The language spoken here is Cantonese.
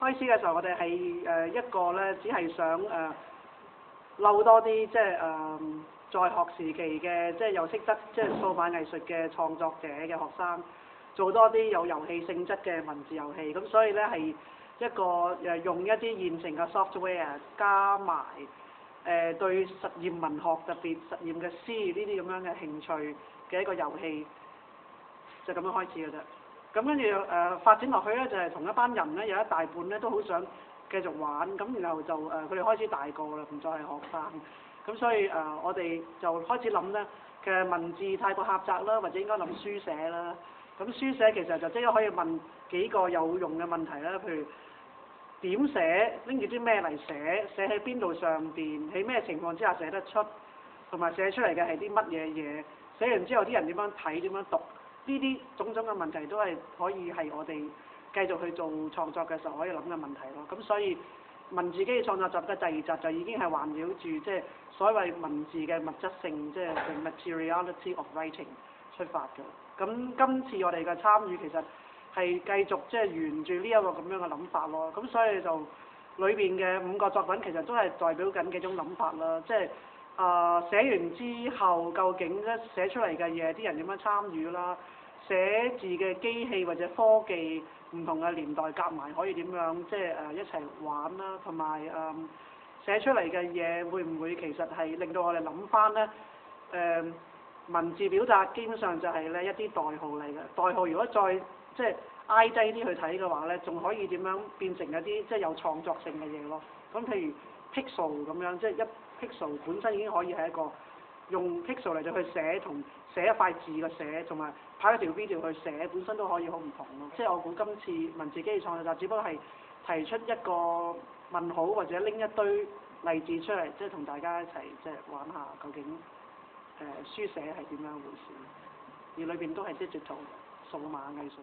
開始嘅時候，我哋係一個咧，只係想撈多啲即係在學時期嘅即係又識得即係數碼藝術嘅創作者嘅學生，做多啲有遊戲性質嘅文字遊戲。咁所以咧係一個用一啲現成嘅 software 加埋對實驗文學特別實驗嘅詩呢啲咁樣嘅興趣嘅一個遊戲，就咁樣開始嘅啫。咁跟住發展落去咧，就係同一班人咧，有一大半咧都好想繼續玩，咁然後就佢哋開始大個啦，唔再係學生，咁所以我哋就開始諗咧，其實文字太過狹窄啦，或者應該諗書寫啦。咁書寫其實就即刻可以問幾個有用嘅問題啦，譬如點寫，拎住啲咩嚟寫，寫喺邊度上邊，喺咩情況之下寫得出，同埋寫出嚟嘅係啲乜嘢嘢，寫完之後啲人點樣睇，點樣讀。呢啲種種嘅問題都係可以係我哋繼續去做創作嘅時候可以諗嘅問題咯。咁所以文字基礎創作集嘅第二集就已經係環繞住即係所謂文字嘅物質性，即係 the materiality of writing 出發嘅。咁今次我哋嘅參與其實係繼續即係沿住呢一個咁樣嘅諗法咯。咁所以就裏邊嘅5個作品其實都係代表緊幾種諗法啦，即係寫完之後究竟咧寫出嚟嘅嘢啲人點樣參與啦？寫字嘅機器或者科技唔同嘅年代夾埋可以點樣即係一齊玩啦？同埋寫出嚟嘅嘢會唔會其實係令到我哋諗翻咧？文字表達基本上就係咧一啲代號嚟嘅，代號如果再即係挨低啲去睇嘅話咧，仲可以點樣變成一啲即係有創作性嘅嘢咯？咁譬如 pixel 咁樣，即係一 pixel 本身已經可以係一個用 pixel 嚟到去寫同寫一塊字嘅寫，同埋拍一條 video 去寫，本身都可以好唔同咯。即係我估今次文字基礎創作集只不過係提出一個問號或者拎一堆例子出嚟，即係同大家一齊即係玩下究竟書寫係點樣一回事，而裏邊都係 digital 數碼藝術。